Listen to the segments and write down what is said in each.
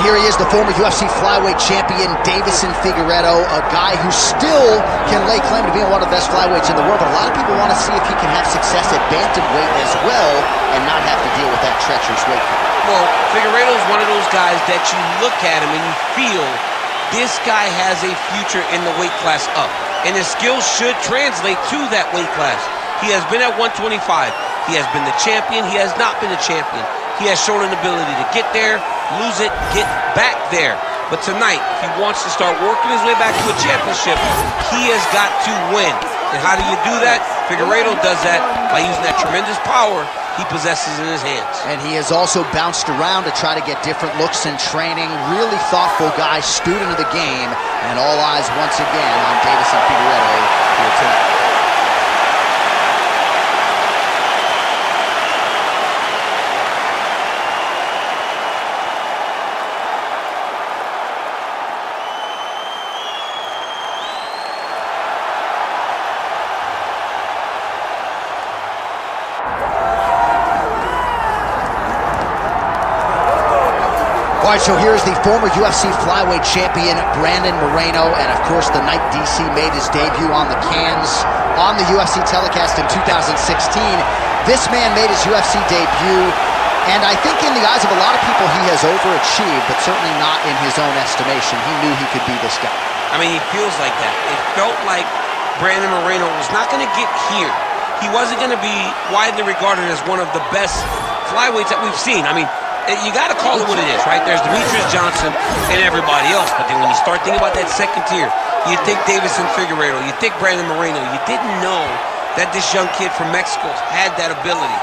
right, here he is, the former UFC flyweight champion, Deiveson Figueiredo, a guy who still can lay claim to being one of the best flyweights in the world, but a lot of people want to see if he can have success at bantamweight as well and not have to deal with that treacherous weight cut. Well, Figueiredo is one of those guys that you look at him and you feel this guy has a future in the weight class up, and his skills should translate to that weight class. He has been at 125. He has been the champion. He has not been the champion. He has shown an ability to get there, lose it, get back there. But tonight, if he wants to start working his way back to a championship, he has got to win. And how do you do that? Figueiredo does that by using that tremendous power he possesses in his hands. And he has also bounced around to try to get different looks in training. Really thoughtful guy, student of the game. And all eyes once again on Deiveson Figueiredo here tonight. All right, so here's the former UFC flyweight champion, Brandon Moreno, and of course the night DC made his debut on the cans on the UFC telecast in 2016. This man made his UFC debut, and I think in the eyes of a lot of people he has overachieved, but certainly not in his own estimation. He knew he could be this guy. I mean, he feels like that. It felt like Brandon Moreno was not going to get here. He wasn't going to be widely regarded as one of the best flyweights that we've seen. I mean, you got to call it what it is, right? There's Demetrius Johnson and everybody else, but then when you start thinking about that second tier, you think Deiveson Figueiredo, you think Brandon Moreno, you didn't know that this young kid from Mexico had that ability.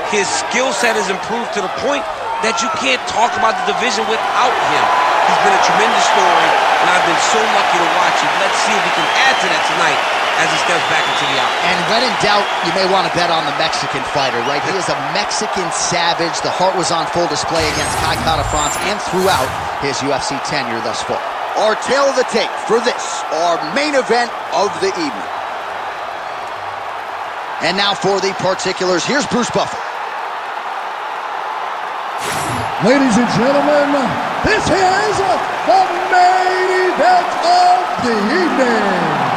His skill set has improved to the point that you can't talk about the division without him. He's been a tremendous story, and I've been so lucky to watch it. Let's see if he can add to that tonight as he steps back into the octagon. And when in doubt, you may want to bet on the Mexican fighter, right? He is a Mexican savage. The heart was on full display against G.O.A.T France and throughout his UFC tenure thus far. Our tail of the tape for this, our main event of the evening. And now for the particulars, here's Bruce Buffer. Ladies and gentlemen, this is the main event of the evening.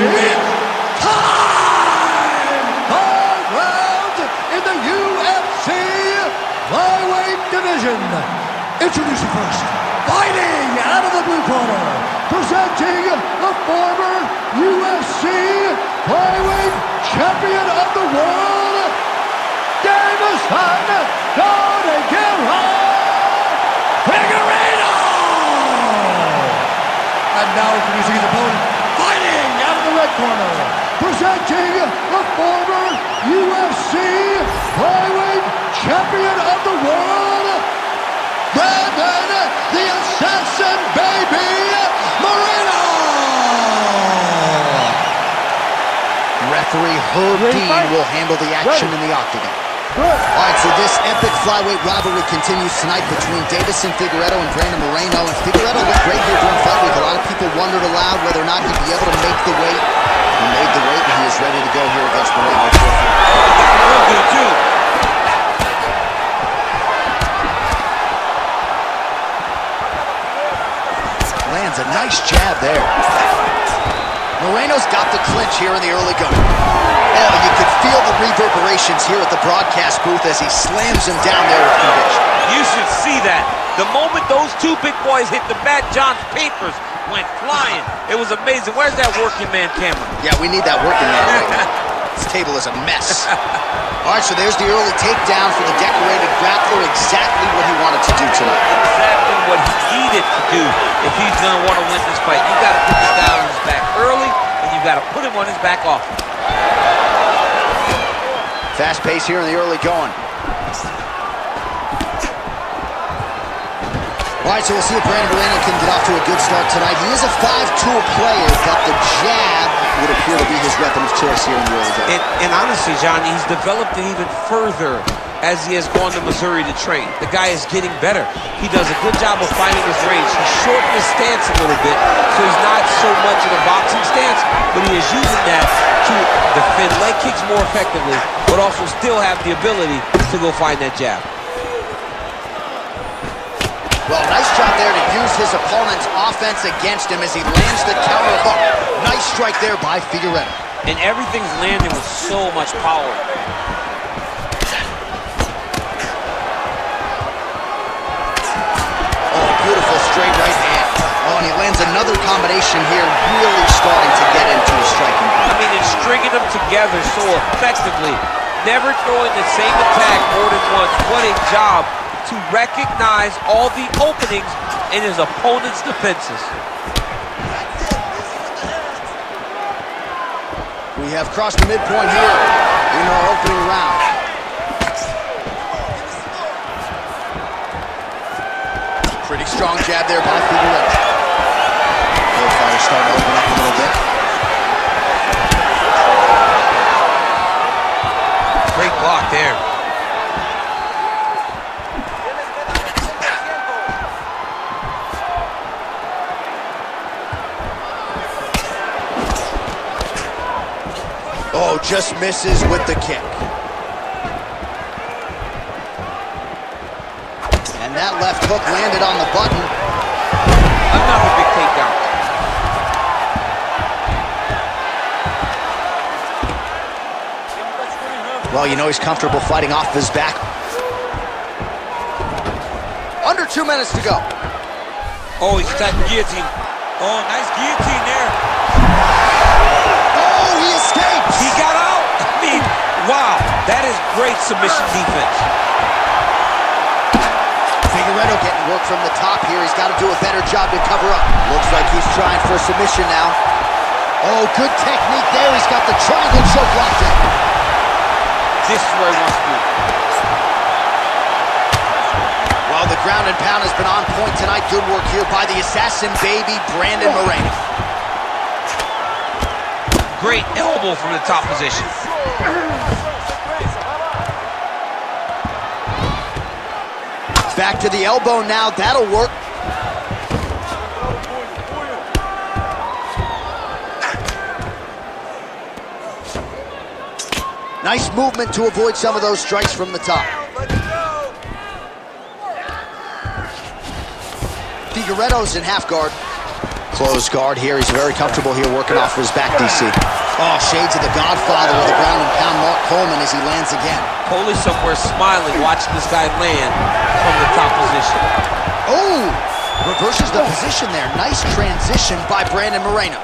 It's time! 5 rounds in the UFC flyweight division. Introducing first, fighting out of the blue corner, presenting the former UFC flyweight champion of the world, Deiveson Figueiredo! And now introducing his opponent, fighting out of the red corner, presenting the former UFC flyweight champion of the world, Brandon the Assassin Baby Moreno! Referee Herb Dean will handle the action in the octagon. All right, so this epic flyweight rivalry continues tonight between Deiveson Figueiredo and Brandon Moreno. And Figueiredo looked great here during fight week. A lot of people wondered aloud whether or not he'd be able to make the weight. He made the weight, and he is ready to go here against Moreno. Real good, too. Lands a nice jab there. Moreno's got the clinch here in the early going. Oh, you could feel the reverberations here at the broadcast booth as he slams him down there with conviction. You should see that. The moment those two big boys hit the mat, John's papers went flying. It was amazing. Where's that working man camera? Yeah, we need that working man right now. This table is a mess. All right, so there's the early takedown for the decorated grappler. Exactly what he wanted to do tonight. Exactly what he needed to do if he's going to want to win this fight. You got to put this guy on his back early, and you got to put him on his back often. Fast pace here in the early going. All right, so we'll see if Brandon Moreno can get off to a good start tonight. He is a 5-tool player, but the jab would appear appear to be his weapon of choice here in the early days. And honestly, John, he's developed it even further as he has gone to Missouri to train. The guy is getting better. He does a good job of finding his range. He's shortened his stance a little bit, so he's not so much in a boxing stance, but he is using that to defend leg kicks more effectively, but also still have the ability to go find that jab. Well, nice job there to use his opponent's offense against him as he lands the counter hook. Nice strike there by Figueiredo. And everything's landing with so much power. Beautiful straight right hand. Oh, and he lands another combination here, really starting to get into his striking. I mean, it's stringing them together so effectively. Never throwing the same attack more than once. What a job to recognize all the openings in his opponent's defenses. We have crossed the midpoint here in our opening round. Pretty strong jab there by Figueiredo. Both fighters starting to open up a little bit. Great block there. Oh, just misses with the kick. And that left hook landed on the button. Another big takedown. Well, you know he's comfortable fighting off his back. Under 2 minutes to go. Oh, he's attacking guillotine. Oh, nice guillotine there. Oh, he escapes. He got out. I mean, wow. That is great submission defense. Figueiredo getting work from the top here. He's got to do a better job to cover up. Looks like he's trying for a submission now. Oh, good technique there. He's got the triangle choke locked in. This is where he wants to be. Well, the ground and pound has been on point tonight. Good work here by the assassin baby, Brandon Moreno. Great elbow from the top position. Back to the elbow now. That'll work. Nice movement to avoid some of those strikes from the top. Figueiredo's in half guard. Closed guard here. He's very comfortable here working off his back, DC. Oh, shades of the Godfather with the ground and pound Mark Coleman as he lands again. Coley somewhere smiling, watching this guy land from the top position. Oh, reverses the position there. Nice transition by Brandon Moreno.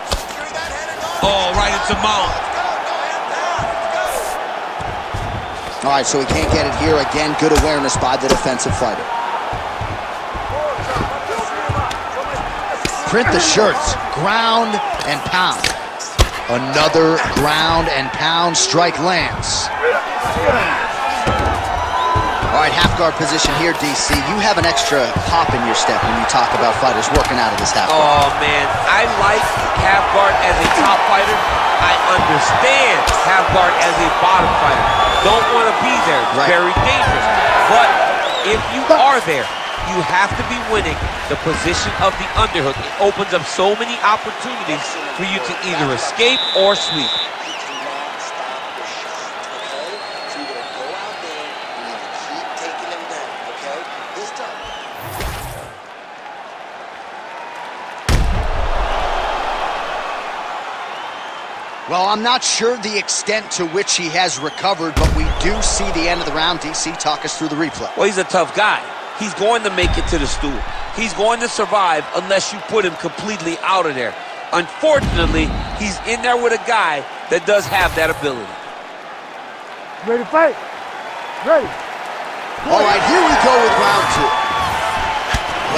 Oh, right into mount. All right, so he can't get it here. Again, good awareness by the defensive fighter. Print the shirts. Ground and pound. Another ground and pound strike lands. All right, half guard position here, DC. You have an extra hop in your step when you talk about fighters working out of this half guard. Oh, man. I like half guard as a top fighter. I understand half guard as a bottom fighter. Don't want to be there. It's very dangerous. But if you are there, you have to be winning the position of the underhook. It opens up so many opportunities for you to either escape or sweep. Well, I'm not sure the extent to which he has recovered, but we do see the end of the round. DC, talk us through the replay. Well, he's a tough guy. He's going to make it to the stool. He's going to survive unless you put him completely out of there. Unfortunately, he's in there with a guy that does have that ability. Ready to fight? Ready. All right, here we go with round two.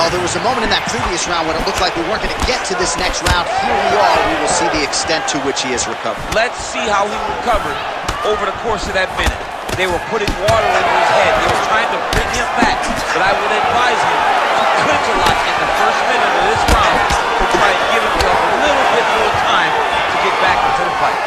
Well, there was a moment in that previous round when it looked like we weren't going to get to this next round. Here we are. We will see the extent to which he has recovered. Let's see how he recovered over the course of that minute. They were putting water into his head. They were trying to bring him back. But I would advise him to clinch a lot in the first minute of this round to try and give himself a little bit more time to get back into the fight.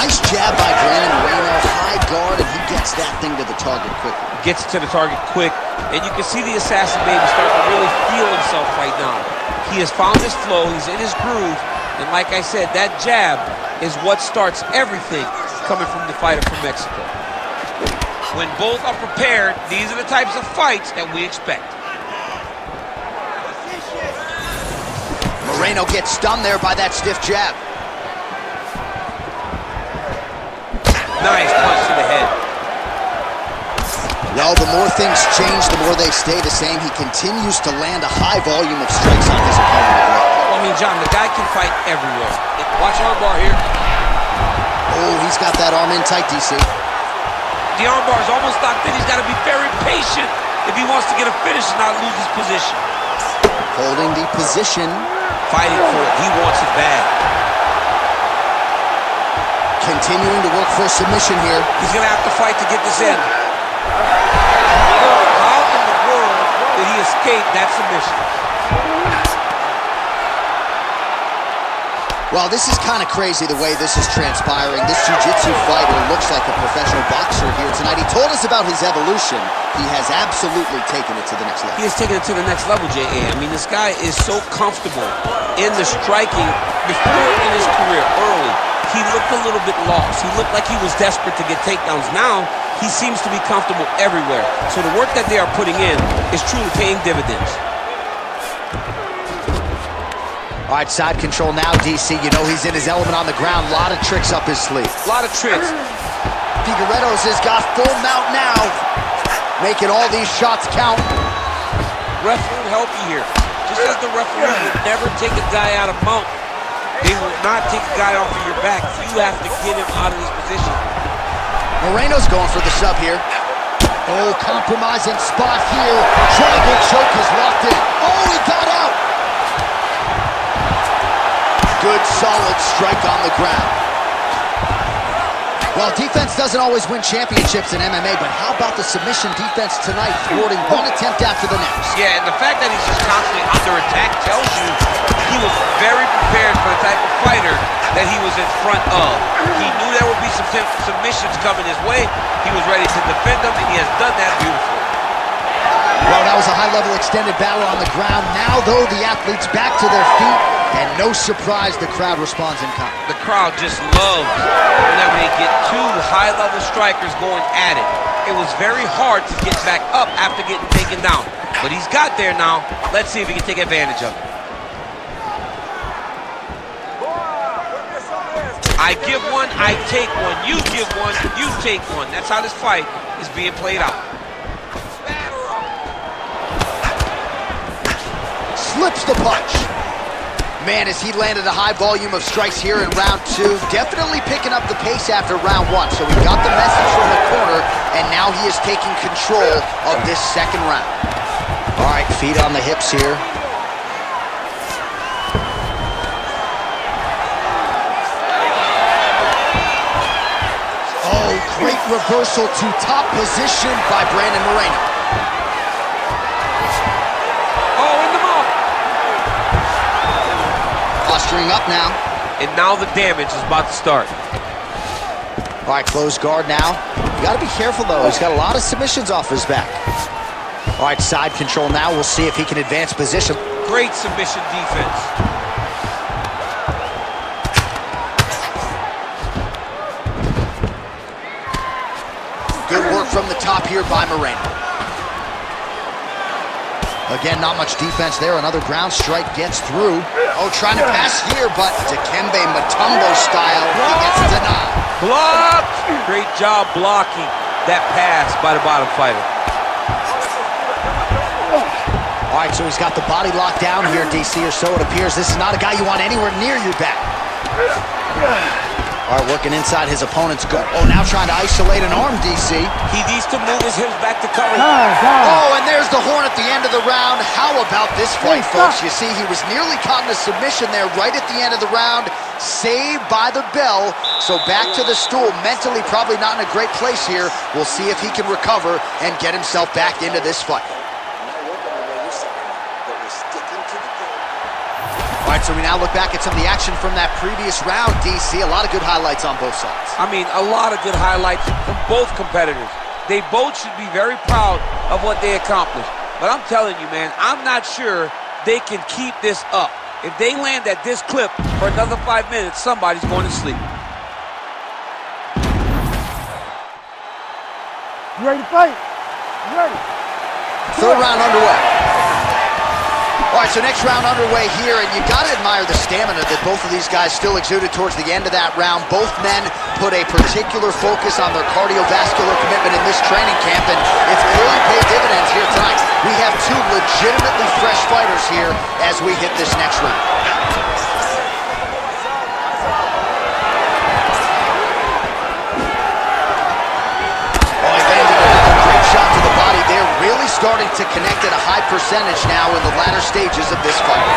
Nice jab by Brandon Moreno. High guard, and he gets that thing to the target quickly. Gets to the target quick, and you can see the assassin baby start to really feel himself right now. He has found his flow, he's in his groove, and like I said, that jab is what starts everything coming from the fighter from Mexico. When both are prepared, these are the types of fights that we expect. Moreno gets stunned there by that stiff jab. Nice punch to the head. Well, the more things change, the more they stay the same. He continues to land a high volume of strikes on his opponent. Well, I mean, John, the guy can fight everywhere. Watch armbar here. Oh, he's got that arm in tight, DC. The armbar is almost locked in. He's got to be very patient if he wants to get a finish and not lose his position. Holding the position. Fighting for it. He wants it bad. Continuing to work for a submission here. He's going to have to fight to get this in. How in the world did he escape that submission? Well, this is kind of crazy the way this is transpiring. This jiu-jitsu fighter looks like a professional boxer here tonight. He told us about his evolution. He has absolutely taken it to the next level. He has taken it to the next level, J.A. I mean, this guy is so comfortable in the striking. Before in his career, early, he looked a little bit lost. He looked like he was desperate to get takedowns. Now, he seems to be comfortable everywhere. So the work that they are putting in is truly paying dividends. All right, side control now, DC. You know he's in his element on the ground. A lot of tricks up his sleeve. A lot of tricks. Figueiredo's has got full mount now, making all these shots count. Referee will help you here. Just as the referee would never take a guy out of mount, they will not take a guy off of your back. You have to get him out of this position. Moreno's going for the sub here. Oh, compromising spot here. Triangle choke is locked in. Oh, he got out. Good, solid strike on the ground. Well, defense doesn't always win championships in MMA, but how about the submission defense tonight, thwarting one attempt after the next? Yeah, and the fact that he's just constantly under attack tells you he was very prepared for the type of fighter that he was in front of. He knew there would be some submissions coming his way. He was ready to defend them, and he has done that beautifully. Well, that was a high-level extended battle on the ground. Now, though, the athletes back to their feet, and no surprise, the crowd responds in kind. The crowd just loves whenever they get two high-level strikers going at it. It was very hard to get back up after getting taken down. But he's got there now. Let's see if he can take advantage of it. I give one, I take one. You give one, you take one. That's how this fight is being played out. Slips the punch. Man, as he landed a high volume of strikes here in round two, definitely picking up the pace after round one. So he got the message from the corner, and now he is taking control of this second round. All right, feet on the hips here. Oh, great reversal to top position by Brandon Moreno. Posturing up now. And now the damage is about to start. All right, closed guard now. You got to be careful, though. He's got a lot of submissions off his back. All right, side control now. We'll see if he can advance position. Great submission defense. Good work from the top here by Moreno. Again, not much defense there. Another ground strike gets through. Oh, trying to pass here, but Dikembe Mutombo style, he gets denied. Blocked! Great job blocking that pass by the bottom fighter. All right, so he's got the body locked down here, DC, or so it appears. This is not a guy you want anywhere near your back. All right, working inside his opponent's gut. Oh, now trying to isolate an arm, DC. He needs to move his hips back to cover. Oh, and there's the horn at the end of the round. How about this fight, folks? You see, he was nearly caught in a submission there right at the end of the round. Saved by the bell. So back to the stool. Mentally probably not in a great place here. We'll see if he can recover and get himself back into this fight. All All right, so we now look back at some of the action from that previous round, DC. A lot of good highlights on both sides. I mean, a lot of good highlights from both competitors. They both should be very proud of what they accomplished. But I'm telling you, man, I'm not sure they can keep this up. If they land at this clip for another 5 minutes, somebody's going to sleep. You ready to fight? You ready? Third round underway. All right, so next round underway here, and you got to admire the stamina that both of these guys still exuded towards the end of that round. Both men put a particular focus on their cardiovascular commitment in this training camp, and it's clearly paid dividends here tonight. We have two legitimately fresh fighters here as we hit this next round. Really starting to connect at a high percentage now in the latter stages of this fight.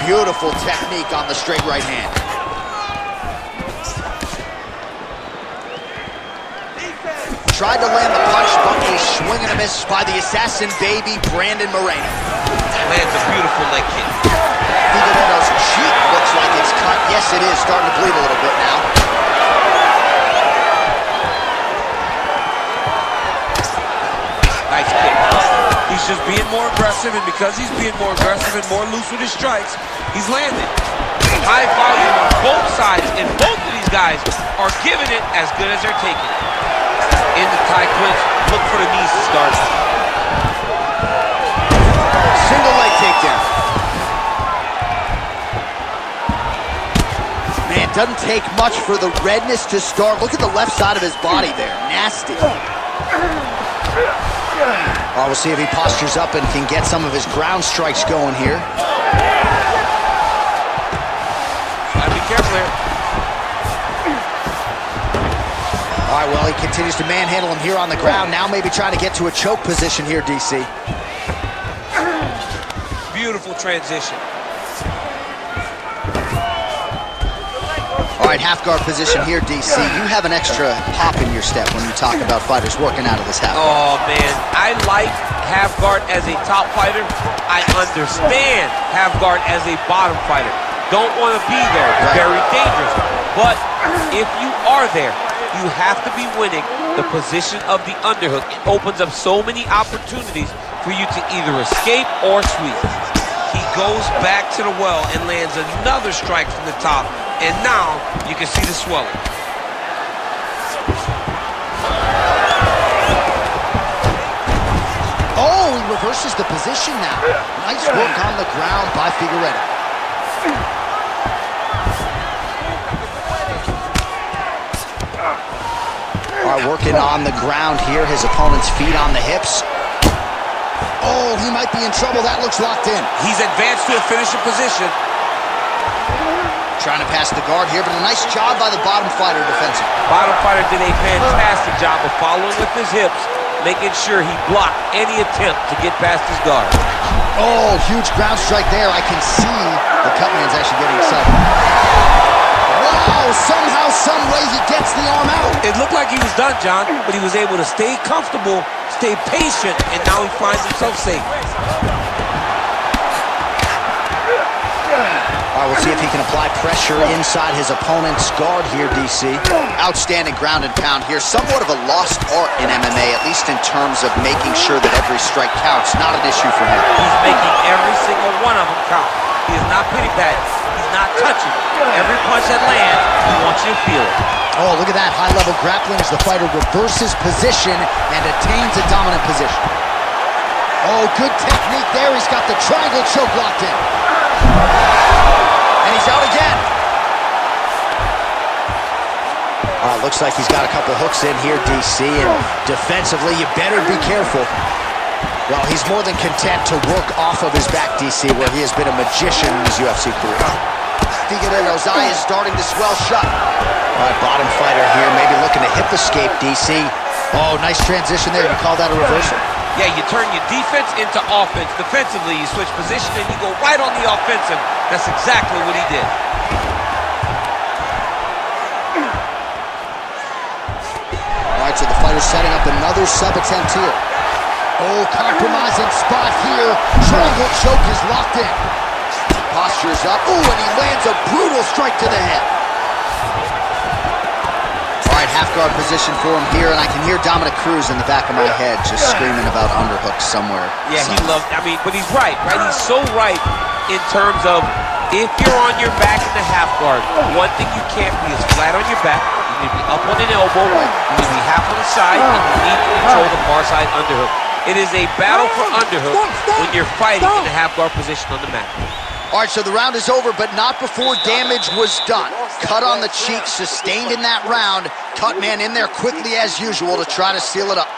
Beautiful technique on the straight right hand. Tried to land the punch, but a swing and a miss by the assassin baby, Brandon Moreno. Lands a beautiful leg kick. Figueiredo's cheek looks like it's cut. Yes, it is. Starting to bleed a little bit now. Nice kick. He's just being more aggressive, and because he's being more aggressive and more loose with his strikes, he's landing. High volume on both sides, and both of these guys are giving it as good as they're taking it. In the tie clinch, look for the knees to start. Single leg takedown. Man, doesn't take much for the redness to start. Look at the left side of his body there. Nasty. Well, we'll see if he postures up and can get some of his ground strikes going here. Gotta be careful here. All right, well, he continues to manhandle him here on the ground. Now maybe trying to get to a choke position here, DC. Beautiful transition. All right, half guard position here, DC. You have an extra hop in your step when you talk about fighters working out of this half guard. Oh, man. I like half guard as a top fighter. I understand half guard as a bottom fighter. Don't want to be there. It's very dangerous. But if you are there, you have to be winning the position of the underhook. It opens up so many opportunities for you to either escape or sweep. He goes back to the well and lands another strike from the top. And now you can see the swelling. Oh, he reverses the position now. Nice work on the ground by Figueiredo. All right, working on the ground here. His opponent's feet on the hips. Oh, he might be in trouble. That looks locked in. He's advanced to a finishing position. Trying to pass the guard here, but a nice job by the bottom fighter defensively. Bottom fighter did a fantastic job of following with his hips, making sure he blocked any attempt to get past his guard. Oh, huge ground strike there. I can see the cutman's actually getting excited. Wow, somehow, some way he gets the arm out. It looked like he was done, John, but he was able to stay comfortable, stay patient, and now he finds himself safe. All right, we'll see if he can apply pressure inside his opponent's guard here, DC. Outstanding ground and pound here. Somewhat of a lost art in MMA, at least in terms of making sure that every strike counts. Not an issue for him. He's making every single one of them count. He is not pity patting. He's not touching. Every punch that lands, he wants you to feel it. Oh, look at that high-level grappling as the fighter reverses position and attains a dominant position. Oh, good technique there. He's got the triangle choke locked in. And he's out again. Looks like he's got a couple hooks in here, DC, and defensively, you better be careful. Well, he's more than content to work off of his back, DC, where he has been a magician in his UFC career. Figueiredo's eye is starting to swell shut. All right, bottom fighter here, maybe looking to hip escape, DC. Oh, nice transition there. You call that a reversal? Yeah, you turn your defense into offense. Defensively, you switch position and you go right on the offensive. That's exactly what he did. All right, so the fighter's setting up another sub-attempt here. Oh, compromising spot here. Triangle choke is locked in. Postures up. Ooh, and he lands a brutal strike to the head. All right, half guard position for him here, and I can hear Dominic Cruz in the back of my head just screaming about underhooks somewhere. Yeah, he loved, I mean, but he's right? He's so right in terms of if you're on your back in the half guard, one thing you can't be is flat on your back. You need to be up on an elbow, you need to be half on the side, and you need to control the far side underhook. It is a battle for underhook when you're fighting in the half guard position on the mat. All right, so the round is over, but not before damage was done. Cut on the cheek, sustained in that round. Cut man in there quickly as usual to try to seal it up.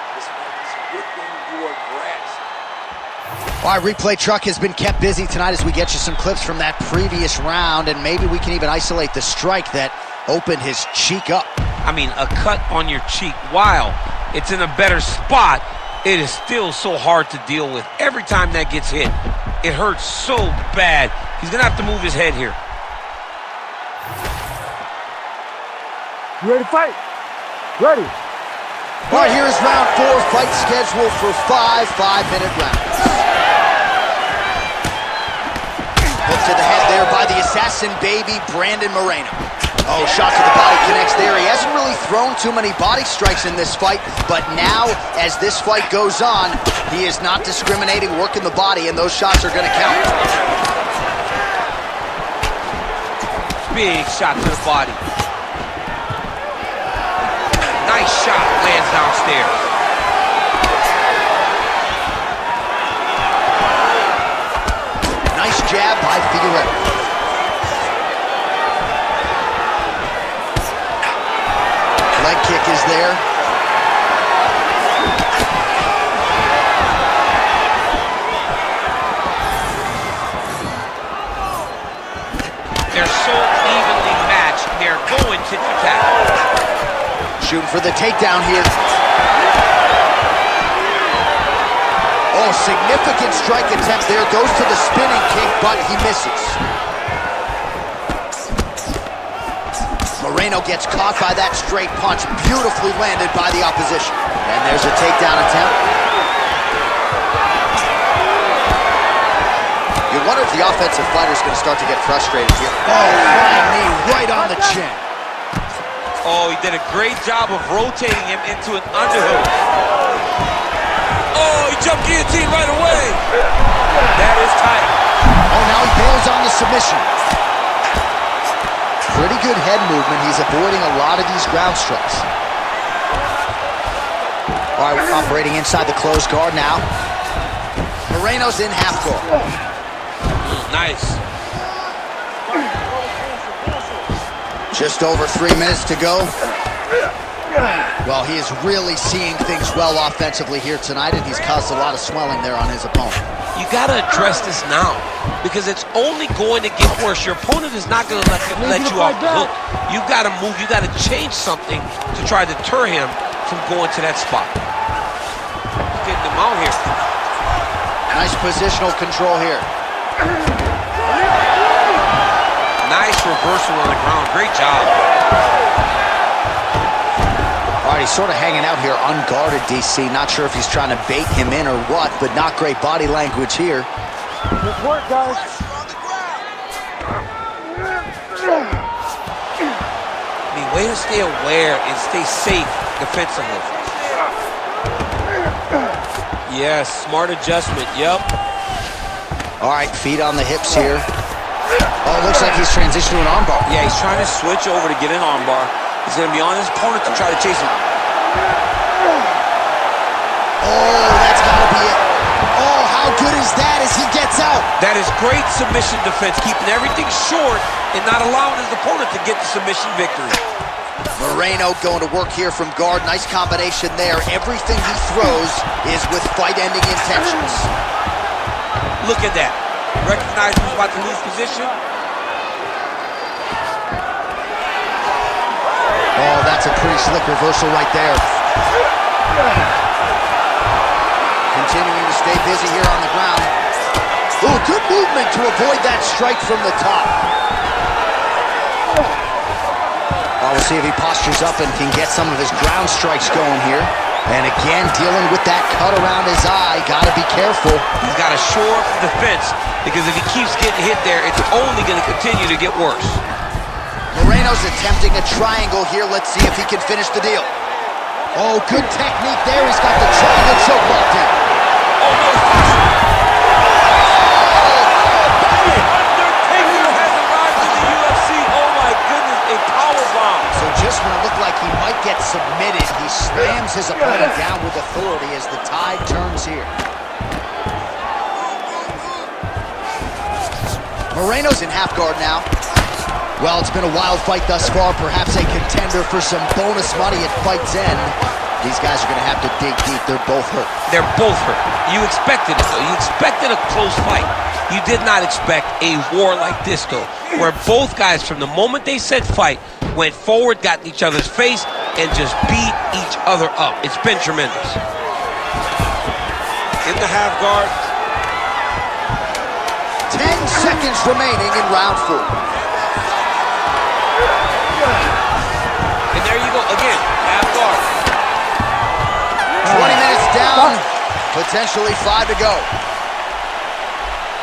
All right, replay truck has been kept busy tonight as we get you some clips from that previous round, and maybe we can even isolate the strike that opened his cheek up. I mean, a cut on your cheek, while it's in a better spot, it is still so hard to deal with. Every time that gets hit, it hurts so bad. He's gonna have to move his head here. You ready to fight? Ready. All right, here is round 4, fight scheduled for 5 5-minute rounds. Hook to the head there by the assassin baby, Brandon Moreno. Oh, shot to the body connects there. He hasn't really thrown too many body strikes in this fight, but now, as this fight goes on, he is not discriminating, working the body, and those shots are going to count. Big shot to the body. Nice shot, lands downstairs. Nice jab by Figueiredo. Leg kick is there. They're so evenly matched, they're going tit for tat. Shooting for the takedown here. Oh, significant strike attempt there. Goes to the spinning kick, but he misses. Moreno gets caught by that straight punch, beautifully landed by the opposition. And there's a takedown attempt. You wonder if the offensive fighter's going to start to get frustrated here. Oh, flying knee right on the chin. Oh, he did a great job of rotating him into an underhook. Oh, he jumped guillotine right away. That is tight. Oh, now he bails on the submission. Pretty good head movement. He's avoiding a lot of these ground strikes. All right, we're operating inside the closed guard now. Moreno's in half guard. Nice. Just over 3 minutes to go. Well, he is really seeing things well offensively here tonight, and he's caused a lot of swelling there on his opponent. You got to address this now, because it's only going to get worse. Your opponent is not going to let you off the hook. You've got to move. You've got to change something to try to deter him from going to that spot. Getting him out here. Nice positional control here. Nice reversal on the ground. Great job. All right, he's sort of hanging out here unguarded, DC. Not sure if he's trying to bait him in or what, but not great body language here. Good work, guys. I mean, way to stay aware and stay safe defensively. Yes, smart adjustment. Yep. All right, feet on the hips here. Oh, it looks like he's transitioning to an armbar. Yeah, he's trying to switch over to get an armbar. He's going to be on his opponent to try to chase him. Oh, that's got to be it. Oh, how good is that as he gets out? That is great submission defense, keeping everything short and not allowing his opponent to get the submission victory. Moreno going to work here from guard. Nice combination there. Everything he throws is with fight-ending intentions. Look at that. Recognize who's about to lose position. Oh, that's a pretty slick reversal right there. Continuing to stay busy here on the ground. Ooh, good movement to avoid that strike from the top. Well, we'll see if he postures up and can get some of his ground strikes going here. And again, dealing with that cut around his eye. Gotta be careful. He's got to shore up the defense, because if he keeps getting hit there, it's only going to continue to get worse. Moreno's attempting a triangle here. Let's see if he can finish the deal. Oh, good technique there. He's got the triangle choke locked in. Oh, no. Undertaker has arrived in the UFC. Oh, my goodness, a powerbomb. So just when it looked like he might get submitted, he slams his opponent down with authority as the tide turns here. Moreno's in half guard now. Well, it's been a wild fight thus far, perhaps a contender for some bonus money at fight's end. These guys are going to have to dig deep. They're both hurt. They're both hurt. You expected it, though. You expected a close fight. You did not expect a war like this, though, where both guys, from the moment they said fight, went forward, got in each other's face, and just beat each other up. It's been tremendous. In the half guard. 10 seconds remaining in round 4. And there you go, again, half guard. 20 minutes down, potentially 5 to go.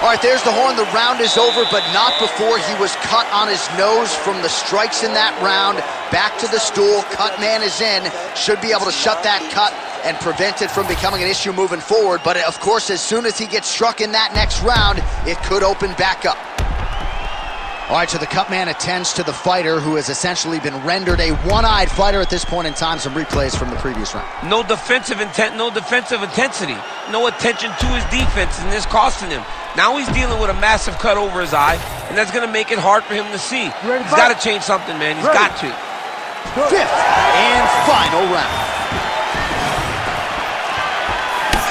All right, there's the horn. The round is over, but not before he was cut on his nose from the strikes in that round. Back to the stool, cut man is in. Should be able to shut that cut and prevent it from becoming an issue moving forward. But of course, as soon as he gets struck in that next round, it could open back up. All right, so the cut man attends to the fighter, who has essentially been rendered a one-eyed fighter at this point in time. Some replays from the previous round. No defensive intent, no defensive intensity, no attention to his defense, and this costing him. Now he's dealing with a massive cut over his eye, and that's going to make it hard for him to see. He's got to change something, man. He's got to. 5th and final round.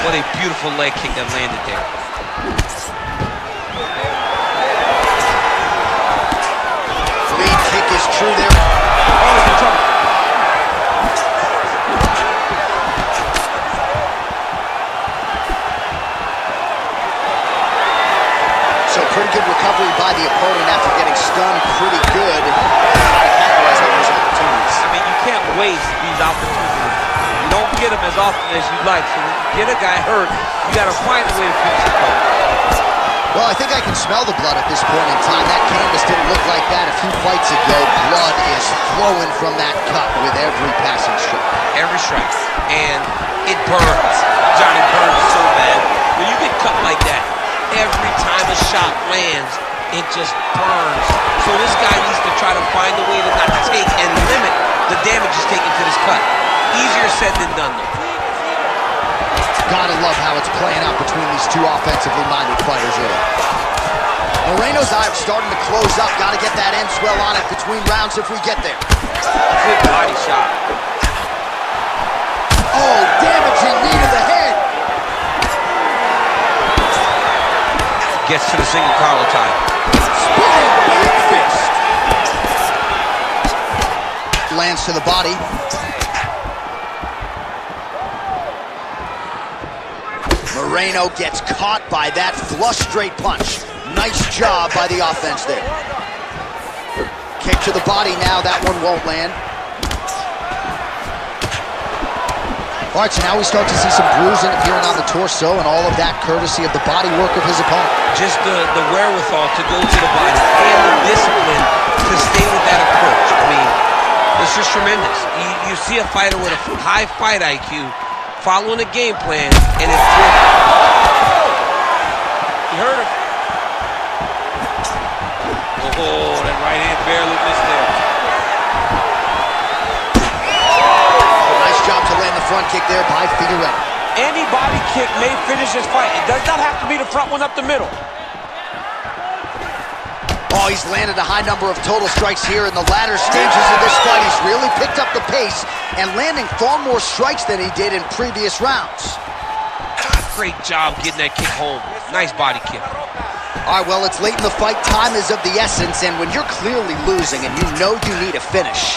What a beautiful leg kick that landed there. Lead kick is true there. Oh, he's in trouble. So pretty good recovery by the opponent after getting stunned pretty good. Trying to capitalize on those opportunities. I mean, you can't waste these opportunities. You don't get them as often as you'd like. So when you get a guy hurt, you got to find a way to finish the fight. Well, I think I can smell the blood at this point in time. That canvas didn't look like that a few fights ago. Blood is flowing from that cut with every passing strike. Every strike. And it burns. Johnny burns so bad. When you get cut like that, every time a shot lands, it just burns. So this guy needs to try to find a way to not take and limit the damage he's taking to this cut. Easier said than done, though. Gotta love how it's playing out between these two offensively minded fighters here. Moreno's eye starting to close up. Gotta get that end swell on it between rounds if we get there. Good body shot. Oh, damaging knee to the head. Gets to the single collar tie. Spinning big fist. Lands to the body. Moreno gets caught by that flush straight punch. Nice job by the offense there. Kick to the body now. That one won't land. All right, so now we start to see some bruising appearing on the torso, and all of that courtesy of the body work of his opponent. Just the wherewithal to go to the body and the discipline to stay with that approach. I mean, it's just tremendous. You see a fighter with a high fight IQ following a game plan, and it's driven. He hurt him. Oh, that right hand barely missed there. Nice job to land the front kick there by Figueiredo. Any body kick may finish this fight. It does not have to be the front one up the middle. Oh, he's landed a high number of total strikes here in the latter stages of this fight. He's really picked up the pace and landing far more strikes than he did in previous rounds. Great job getting that kick home. Nice body kick. All right, well, it's late in the fight. Time is of the essence, and when you're clearly losing and you know you need a finish,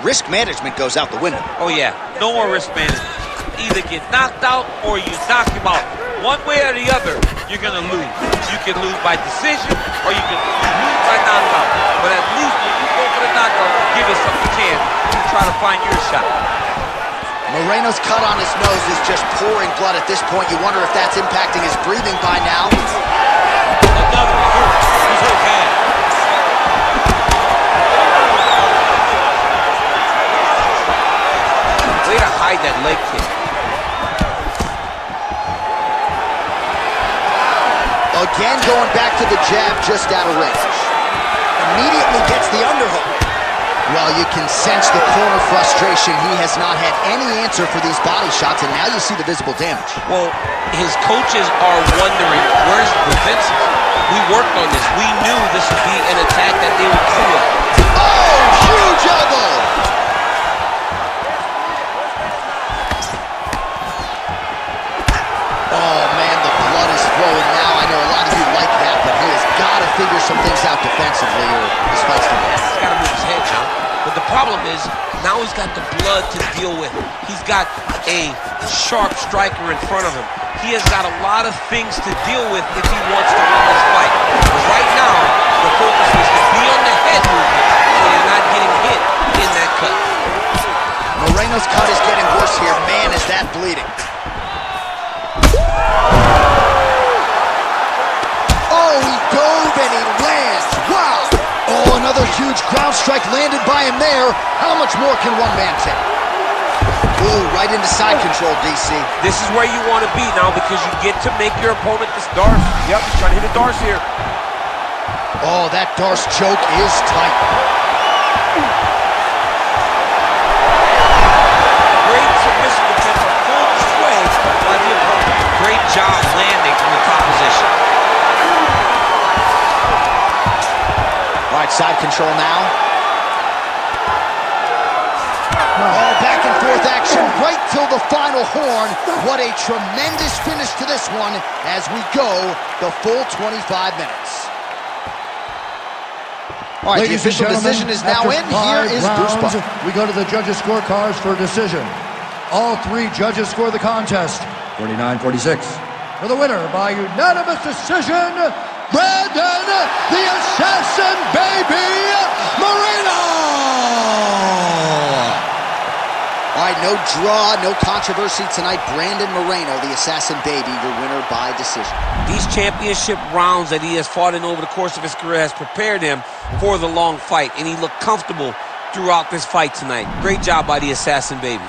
risk management goes out the window. Oh, yeah. No more risk management. Either get knocked out or you knock him out. One way or the other, you're going to lose. You can lose by decision or you can lose by knockout. But at least when you go for the knockout, give yourself a chance to try to find your shot. Moreno's cut on his nose is just pouring blood at this point. You wonder if that's impacting his breathing by now. Another hurt. He's hurt bad. Way to hide that leg kick. Again, going back to the jab just out of range. Immediately gets the underhook. Well, you can sense the corner frustration. He has not had any answer for these body shots, and now you see the visible damage. Well, his coaches are wondering, where's the defenses? We worked on this. We knew this would be an attack that they would come with. Oh, huge elbow! Oh, man, the blood is flowing now. I know a lot of you like that, but he has got to figure some things out defensively, or this fight's going to end. He's got to move his head now. But the problem is, now he's got the blood to deal with. He's got a sharp striker in front of him. He has got a lot of things to deal with if he wants to win this fight. Because right now, the focus is to be on the head movement so he's not getting hit in that cut. Moreno's cut is getting worse here. Man, is that bleeding. Oh, he dove and he lands. Wow. Oh, another huge ground strike landed by him there. How much more can one man take? Ooh, right into side control, DC. This is where you want to be now because you get to make your opponent this Darce. Yep, he's trying to hit a Darce here. Oh, that Darce choke is tight. Great submission defense, full display by the opponent. Great job landing from the top position. All right, side control now. Oh, back and forth action right till the final horn. What a tremendous finish to this one as we go the full 25 minutes. All right, the official decision is now in. Here is Bruce Buck. We go to the judges' scorecards for decision. All three judges score the contest 49-46. For the winner by unanimous decision, Brandon, the Assassin Baby, Moreno! All right, no draw, no controversy tonight. Brandon Moreno, the Assassin Baby, your winner by decision. These championship rounds that he has fought in over the course of his career has prepared him for the long fight, and he looked comfortable throughout this fight tonight. Great job by the Assassin Baby.